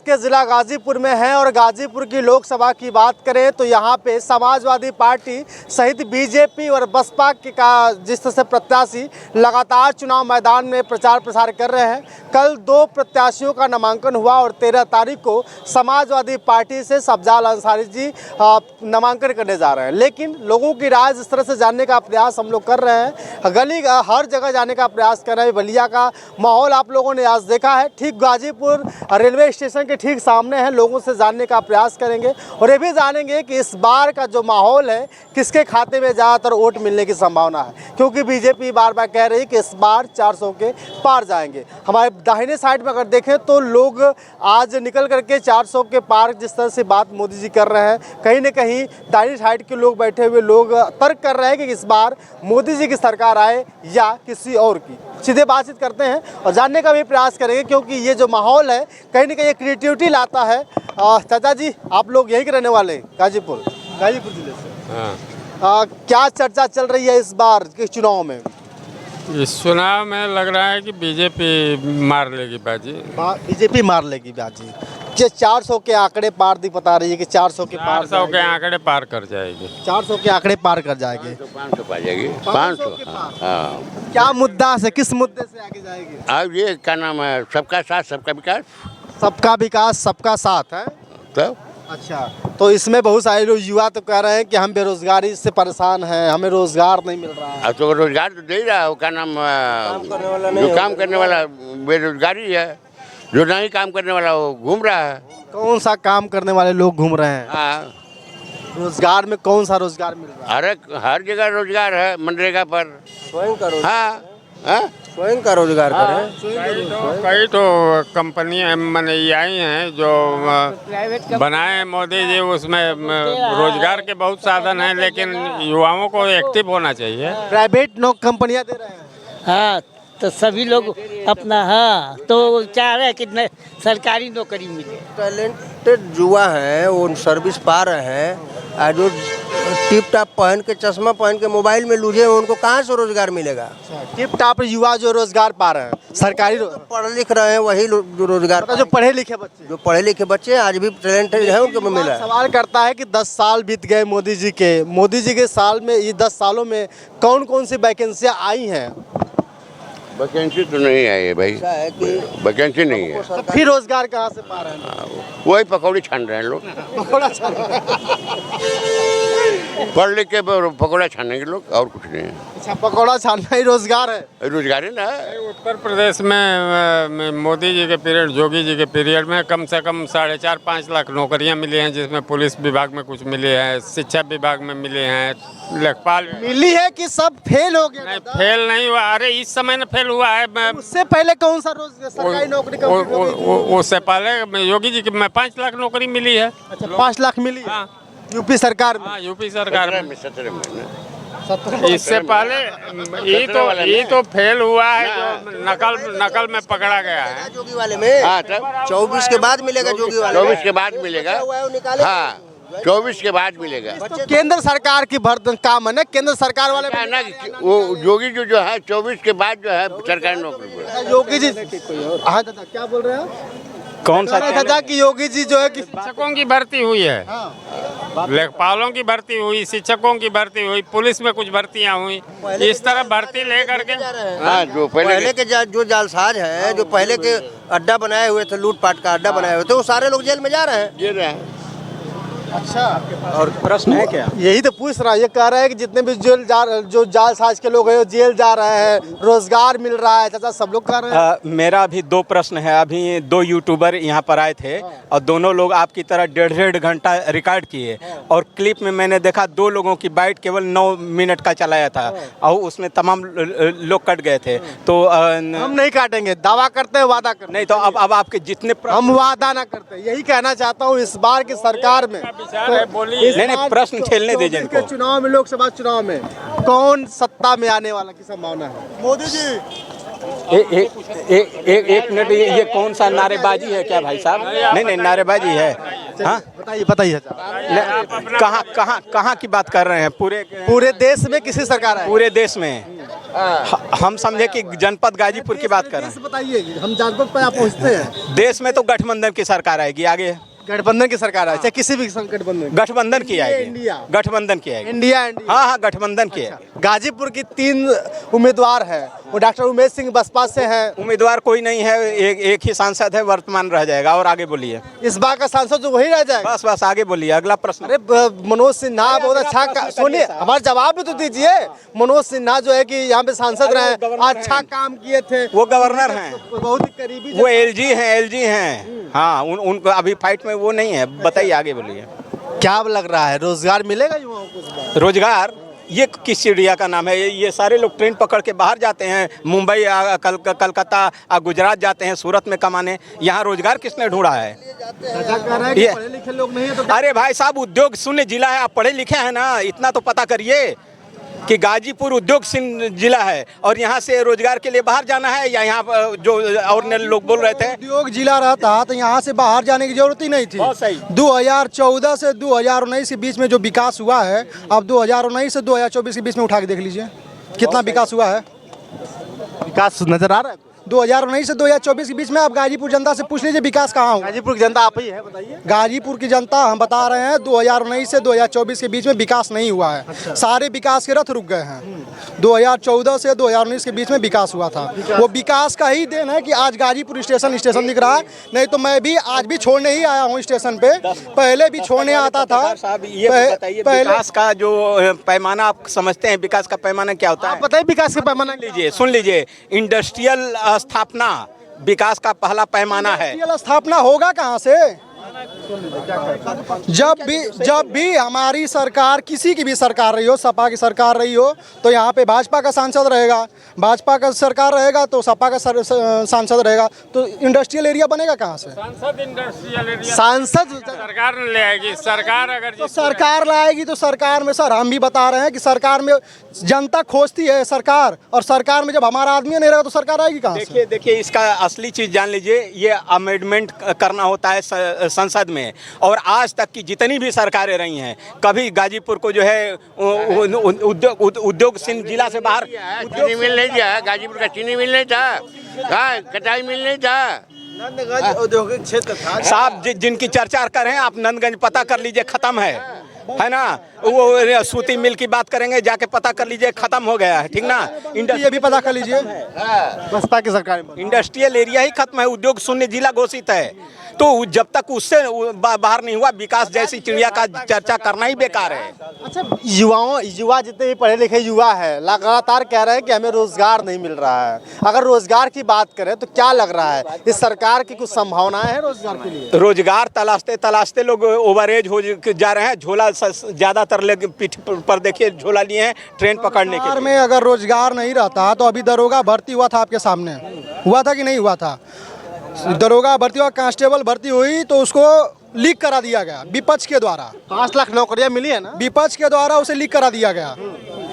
के ज़िला गाज़ीपुर में हैं और गाज़ीपुर की लोकसभा की बात करें तो यहाँ पे समाजवादी पार्टी सहित बीजेपी और बसपा के का जिस तरह से प्रत्याशी लगातार चुनाव मैदान में प्रचार प्रसार कर रहे हैं। कल 2 प्रत्याशियों का नामांकन हुआ और 13 तारीख को समाजवादी पार्टी से सब्जाल अंसारी जी नामांकन करने जा रहे हैं। लेकिन लोगों की राय इस तरह से जानने का प्रयास हम लोग कर रहे हैं, गली हर जगह जाने का प्रयास कर रहे हैं। बलिया का माहौल आप लोगों ने आज देखा है, ठीक गाज़ीपुर रेलवे स्टेशन के ठीक सामने है। लोगों से जानने का प्रयास करेंगे और ये भी जानेंगे कि इस बार का जो माहौल है किसके खाते में ज़्यादातर वोट मिलने की संभावना है, क्योंकि बीजेपी बार बार कह रही है कि इस बार 400 के पार जाएंगे। हमारे दाहिने साइड में अगर देखें तो लोग आज निकल करके 400 के पार जिस तरह से बात मोदी जी कर रहे हैं, कहीं ना कहीं दाहिने साइड के लोग बैठे हुए लोग तर्क कर रहे हैं कि इस बार मोदी जी की सरकार आए या किसी और की। सीधे बातचीत करते हैं और जानने का भी प्रयास करेंगे, क्योंकि ये जो माहौल है कहीं ना कहीं क्रिएटिविटी लाता है। चाचा जी, आप लोग यहीं के रहने वाले हैं, गाज़ीपुर जिले से। हाँ। क्या चर्चा चल रही है इस बार के चुनाव में? इस चुनाव में लग रहा है कि बीजेपी मार लेगी बाजी। बीजेपी मार लेगी बाजी। 400 के आंकड़े पार दी बता रही है कि 400 के पार 400 के आंकड़े पार कर जाएगी। 400 के आंकड़े पार कर जाएंगे। 500 पा जाएगी। 500 हाँ। क्या मुद्दा से, किस मुद्दे से आगे जाएगी? अब ये क्या नाम है, सबका साथ सबका विकास। सबका विकास सबका साथ है तब अच्छा, तो इसमें बहुत सारे लोग युवा तो कह रहे हैं कि हम बेरोजगारी से परेशान हैं, हमें रोजगार नहीं मिल रहा है। अब तो रोजगार तो दे ही रहा है, क्या नाम जो काम करने वाला बेरोजगारी है, जो नहीं काम करने वाला वो घूम रहा है। कौन सा काम करने वाले लोग घूम रहे हैं? हाँ, रोजगार में कौन सा रोजगार मिल रहा है? हर जगह रोजगार है, मनरेगा पर। स्वयं का रोजगार। हाँ हाँ, स्वयं का रोजगार करें। कई तो कंपनियां मैंने ये आई हैं जो बनाए हैं मोदी जी, उसमें रोजगार के बहुत साधन हैं, लेकिन युवाओं को एक्टिव होना चाहिए। प्राइवेट कंपनियां दे रहे हैं। हाँ, तो सभी लोग अपना हाँ तो चाह रहे हैं कि सरकारी नौकरी मिले। टैलेंटेड युवा हैं, वो सर्विस पा रहे हैं। जो टिप टाप पहन के, चश्मा पहन के मोबाइल में लूझे हैं, उनको कहाँ से रोजगार मिलेगा? टिप टाप युवा जो रोजगार पा रहे हैं, सरकारी पढ़ लिख रहे हैं वही जो रोजगार। जो पढ़े लिखे बच्चे आज भी टैलेंटेड हैं, उनको मिला है। सवाल करता है कि 10 साल बीत गए मोदी जी के साल में, ये 10 सालों में कौन कौन सी वैकेंसियाँ आई हैं? वैकेंसी तो नहीं आई है भाई, वैकेंसी नहीं है। तो फिर रोजगार कहाँ से पा रहे हैं? वही पकौड़ी छान रहे हैं लोग। पढ़ लिख के पकौड़ा छानेंगे लोग, और कुछ नहीं है। अच्छा, पकौड़ा छानना ही रोजगार है? रोजगार है ना। उत्तर प्रदेश में मोदी जी के पीरियड, योगी जी के पीरियड में कम से कम 4.5-5 लाख नौकरियां मिली हैं, जिसमें पुलिस विभाग में कुछ मिले हैं, शिक्षा विभाग में मिले हैं, लेखपाल मिली है कि सब फेल हो गया? नहीं, फेल नहीं हुआ। अरे इस समय में फेल हुआ है। उससे पहले कौन सा सरकारी नौकरी? उससे पहले योगी जी की में 5 लाख नौकरी मिली है। अच्छा, 5 लाख मिली? हाँ, यूपी सरकार में। हाँ, यूपी सरकार में 17 में। इससे पहले ये तो फेल हुआ है, जो नकल में पकड़ा गया है। जोगी वाले में। हाँ, तब 24 के बाद मिलेगा जोगी वाले। 24 के बाद मिलेगा। हाँ, 24 के बाद मिलेगा। तो केंद्र सरकार की काम है ना, केंद्र सरकार वाले क्या ना वो योगी जो है 24 के बाद जो है सरकारी नौकरी। योगी जी, हाँ दादा क्या बोल रहे हैं? कौन सा दादा की योगी जी जो है कि शिक्षकों की भर्ती हुई है, लेखपालों की भर्ती हुई, शिक्षकों की भर्ती हुई, पुलिस में कुछ भर्तियां हुई। इस तरह भर्ती लेकर के हाँ, जो पहले के जो जालसाज हैं, जो पहले के अड्डा बनाए हुए थे, लूटपाट का अड्डा बनाए हुए थे, वो सारे लोग जेल में जा रहे हैं। अच्छा, और प्रश्न है क्या? यही तो पूछ रहा है। ये कह रहा है कि जितने भी जो जालसाज के लोग हैं वो जेल जा रहे हैं, रोजगार मिल रहा है। चाचा सब लोग कह रहे हैं। मेरा भी 2 प्रश्न है। अभी 2 यूट्यूबर यहाँ पर आए थे और दोनों लोग आपकी तरह 1.5 घंटा रिकॉर्ड किए, और क्लिप में मैंने देखा 2 लोगों की बाइट केवल 9 मिनट का चलाया था और उसमें तमाम लोग कट गए थे। तो हम नहीं काटेंगे, दावा करते हैं, वादा करते नहीं, तो अब आपके जितने हम वादा ना करते। यही कहना चाहता हूँ, इस बार की सरकार में नहीं, प्रश्न खेलने दीजिए इनको। चुनाव में, लोकसभा चुनाव में कौन सत्ता में आने वाला की संभावना है? मोदी जी। एक मिनट, ये कौन सा नारेबाजी है क्या भाई साहब? नहीं, नारेबाजी है। हाँ, बताइए कहाँ की बात कर रहे हैं? पूरे देश में किसी सरकार है? पूरे देश में हम समझे कि जनपद गाजीपुर की बात कर रहे हैं। बताइए, हम जनपद पे आप पहुँचते हैं। देश में तो गठबंधन की सरकार आएगी आगे। गठबंधन की सरकार है, चाहे किसी भी गठबंधन गठबंधन की आएगी। इंडिया। गठबंधन की आएगी। इंडिया। हाँ हाँ, गठबंधन की है। गाजीपुर की 3 उम्मीदवार हैं, वो डॉक्टर उमेश सिंह बसपा से हैं। उम्मीदवार कोई नहीं है, एक ही सांसद है, वर्तमान रह जाएगा। और आगे बोलिए। इस बार का सांसद तो वही रह जाएगा। बस बस आगे बोलिए, अगला प्रश्न। अरे मनोज सिन्हा बहुत अच्छा सुनिए, हमारा जवाब भी तो दीजिए। मनोज सिन्हा जो है कि यहाँ पे सांसद रहे, अच्छा काम किए थे। वो गवर्नर हैं, बहुत ही करीबी। वो एलजी हैं। हाँ, उनको अभी फाइट में वो नहीं है। बताइए, आगे बोलिए। क्या लग रहा है, रोजगार मिलेगा युवाओं को इस बार? रोजगार, ये किस चिड़िया का नाम है? ये सारे लोग ट्रेन पकड़ के बाहर जाते हैं, मुंबई कलकत्ता गुजरात जाते हैं सूरत में कमाने। यहाँ रोजगार किसने ढूंढा है? पढ़े लिखे लोग नहीं है तो अरे भाई साहब, उद्योग शून्य जिला है। आप पढ़े लिखे हैं ना, इतना तो पता करिए कि गाजीपुर उद्योग शून्य जिला है और यहाँ से रोजगार के लिए बाहर जाना है। या यहाँ पर जो और लोग बोल रहे थे उद्योग जिला रहता तो यहाँ से बाहर जाने की जरूरत ही नहीं थी। बहुत सही। 2014 से 2019 के बीच में जो विकास हुआ है, अब 2019 से 2024 के बीच में उठा के देख लीजिए कितना विकास हुआ है। विकास नजर आ रहा है? 2019 से 2024 के बीच में आप गाजीपुर जनता से पूछ लीजिए विकास कहाँ हुआ। गाजीपुर की जनता आप ही है, बताइए। गाजीपुर की जनता हम बता रहे हैं 2019 से 2024 के बीच में विकास नहीं हुआ है। अच्छा। सारे विकास के रथ रुक गए हैं। 2014 से 2019 के बीच में विकास हुआ था। वो विकास का ही देन है कि आज गाजीपुर स्टेशन दिख रहा है। नहीं तो मैं भी आज भी छोड़ने ही आया हूँ स्टेशन पे, पहले भी छोड़ने आता था। साहब, ये बताइए विकास का जो पैमाना आप समझते हैं, विकास का पैमाना क्या होता है? आप बताइए विकास का पैमाना। लीजिए, सुन लीजिए। इंडस्ट्रियल स्थापना विकास का पहला पैमाना है। इंडस्ट्रियल स्थापना होगा कहाँ से? जब भी हमारी सरकार, किसी की भी सरकार रही हो, सपा की सरकार रही हो, तो यहाँ पे भाजपा का सांसद रहेगा। भाजपा का सरकार रहेगा तो सपा का सांसद रहेगा। तो इंडस्ट्रियल एरिया बनेगा कहाँ से? सांसद इंडस्ट्रियल एरिया सांसद सरकार ने ले आएगी। सरकार अगर तो सरकार लाएगी तो सरकार में सर हम भी बता रहे हैं कि सरकार में जनता खोजती है सरकार, और सरकार में जब हमारा आदमी नहीं रहेगा तो सरकार आएगी कहाँ से? देखिए, इसका असली चीज जान लीजिए। ये अमेंडमेंट करना होता है संसद में। और आज तक की जितनी भी सरकारें रही हैं, कभी गाजीपुर को जो है उद्योग सिंह जिला से बाहर चीनी मिल नहीं था। गाजीपुर का चीनी मिल नहीं था, कहाँ कटाई मिल नहीं था। औद्योगिक क्षेत्र था साहब। जिनकी चर्चा कर रहे हैं आप, नंदगंज पता कर लीजिए, खत्म है ना। वो सूती मिल की बात करेंगे, जाके पता कर लीजिए, खत्म हो गया है। ठीक ना। ये भी पता कर लीजिए, बसपा की सरकार में इंडस्ट्रियल एरिया ही खत्म है, उद्योग शून्य जिला घोषित है। तो जब तक उससे बाहर नहीं हुआ, विकास जैसी चिड़िया का चर्चा करना ही बेकार है। अच्छा, युवा जितने भी पढ़े लिखे युवा है लगातार कह रहे हैं कि हमें रोजगार नहीं मिल रहा है। अगर रोजगार की बात करें तो क्या लग रहा है, इस सरकार की कुछ संभावनाएं हैं रोजगार के लिए? रोजगार तलाशते लोग ओवरेज हो जा रहे हैं। झोला ज्यादातर लेके पीठ पर देखिए झोला लिए हैं ट्रेन पकड़ने के लिए। में अगर रोजगार नहीं रहता तो अभी दरोगा भर्ती हुआ था, आपके सामने हुआ था कि नहीं हुआ था? दरोगा भर्ती हुआ, कांस्टेबल भर्ती हुई तो उसको लीक करा दिया गया विपक्ष के द्वारा। 5 लाख नौकरियां मिली है ना? विपक्ष के द्वारा उसे लीक करा दिया गया।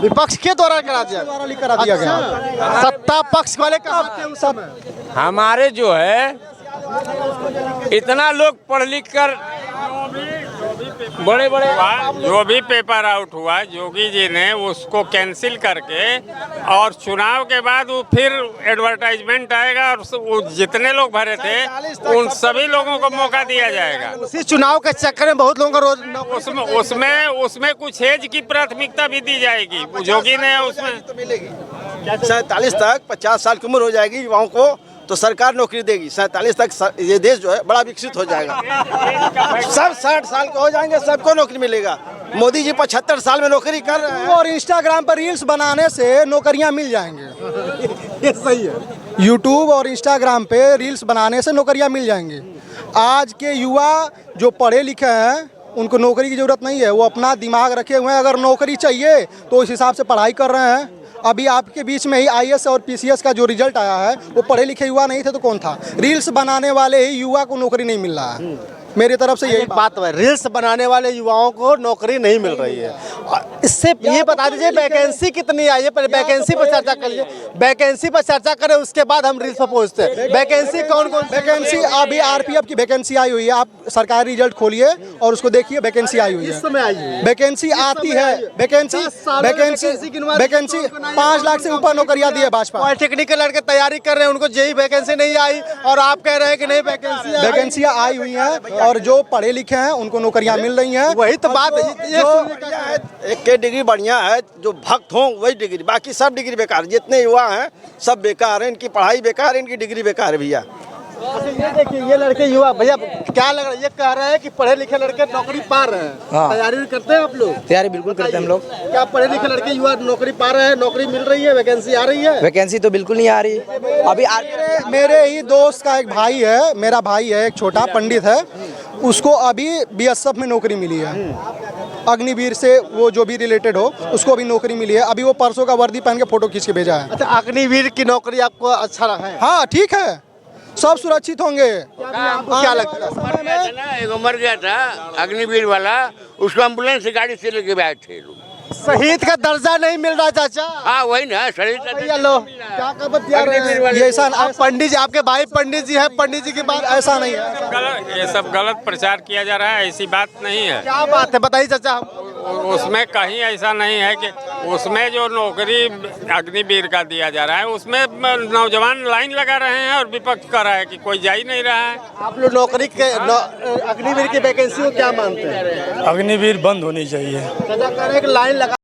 विपक्ष के द्वारा करा दिया, लीक करा दिया गया। सत्ता पक्ष वाले कहाँ थे उस समय? हमारे जो है इतना लोग पढ़ लिख कर बड़े बड़े जो भी पेपर आउट हुआ, जोगी जी ने उसको कैंसिल करके, और चुनाव के बाद वो फिर एडवर्टाइजमेंट आएगा और वो जितने लोग भरे थे उन सभी लोगों को मौका दिया जाएगा। उसी चुनाव के चक्कर में बहुत लोगों को उसमें कुछ एज की प्राथमिकता भी दी जाएगी। जोगी ने उसमें 47 तक 50 साल की उम्र हो जाएगी युवाओं को तो सरकार नौकरी देगी। 47 तक ये देश जो है बड़ा विकसित हो जाएगा। सब 60 साल के हो जाएंगे, सबको नौकरी मिलेगा। मोदी जी 75 साल में नौकरी कर रहे हैं। और इंस्टाग्राम पर रील्स बनाने से नौकरियां मिल जाएंगे। ये सही है। यूट्यूब और इंस्टाग्राम पे रील्स बनाने से नौकरियां मिल जाएंगी। आज के युवा जो पढ़े लिखे हैं उनको नौकरी की ज़रूरत नहीं है, वो अपना दिमाग रखे हुए हैं। अगर नौकरी चाहिए तो उस हिसाब से पढ़ाई कर रहे हैं। अभी आपके बीच में ही आईएएस और पीसीएस का जो रिजल्ट आया है वो पढ़े लिखे युवा नहीं थे तो कौन था? रील्स बनाने वाले ही युवा को नौकरी नहीं मिल रहा है। मेरी तरफ से यही बात है, रील्स बनाने वाले युवाओं को नौकरी नहीं मिल रही है। इससे ये बता दीजिए वैकेंसी कितनी आई है, पहले वैकेंसी पर चर्चा कर लीजिए, वैकेंसी पर चर्चा करें उसके बाद हम रील्स पर पहुंचते हैं। वैकेंसी कौन कौन वैकेंसी अभी आरपीएफ की वैकेंसी आई हुई है, आप सरकारी रिजल्ट खोलिए और उसको देखिए, वैकेंसी आई हुई इस है। समय आई है वैकेंसी आती है, वैकेंसी 5 लाख से ऊपर नौकरियां दी है भाजपा। पॉलिटेक्निक के लड़के तैयारी कर रहे हैं, उनको जेई वैकेंसी नहीं आई और आप कह रहे हैं कि नहीं वैकेंसियां आई हुई हैं और जो पढ़े लिखे हैं उनको नौकरियां मिल रही हैं। वही तो बात है। एक के डिग्री बढ़िया है, जो भक्त हों वही डिग्री, बाकी सब डिग्री बेकार। जितने युवा हैं सब बेकार हैं, इनकी पढ़ाई बेकार है, इनकी डिग्री बेकार है भैया। ये देखिए ये लड़के युवा भैया क्या लग रहा है, ये कह रहे हैं कि पढ़े लिखे लड़के नौकरी पा रहे हैं। हाँ। तैयारी करते हैं आप लोग? तैयारी बिल्कुल करते हैं हम लोग। क्या पढ़े लिखे लड़के युवा नौकरी पा रहे हैं, नौकरी मिल रही है, वैकेंसी आ रही है? वैकेंसी तो बिल्कुल नहीं आ रही अभी। मेरे ही दोस्त का एक भाई है, मेरा भाई है, एक छोटा पंडित है, उसको अभी बीएसएफ में नौकरी मिली है। अग्निवीर से वो जो भी रिलेटेड हो उसको अभी नौकरी मिली है। अभी वो परसों का वर्दी पहन के फोटो खींच के भेजा है। अच्छा, अग्निवीर की नौकरी आपको अच्छा लगा है? हाँ ठीक है, सब सुरक्षित होंगे। आपको क्या लगता है? एक मर गया था अग्निवीर वाला, उसको एम्बुलेंस से गाड़ी से लेके आए थे लोग। शहीद का दर्जा नहीं मिल रहा चाचा। हाँ वही ना, शहीद भैया लो क्या खबर दिया रहे हैं? ये ऐसा आप पंडित जी, आपके भाई पंडित जी है, पंडित जी की बात ऐसा नहीं है। ये सब गलत प्रचार किया जा रहा है, ऐसी बात नहीं है। क्या बात है बताइए चाचा। उसमें कहीं ऐसा नहीं है कि उसमें जो नौकरी अग्निवीर का दिया जा रहा है उसमें नौजवान लाइन लगा रहे हैं और विपक्ष कर रहा है कि कोई जा ही नहीं रहा है। आप लोग नौकरी के अग्निवीर की वैकेंसी को क्या मानते हैं? अग्निवीर बंद होनी चाहिए। चाचा कह रहे हैं कि लाइन लगा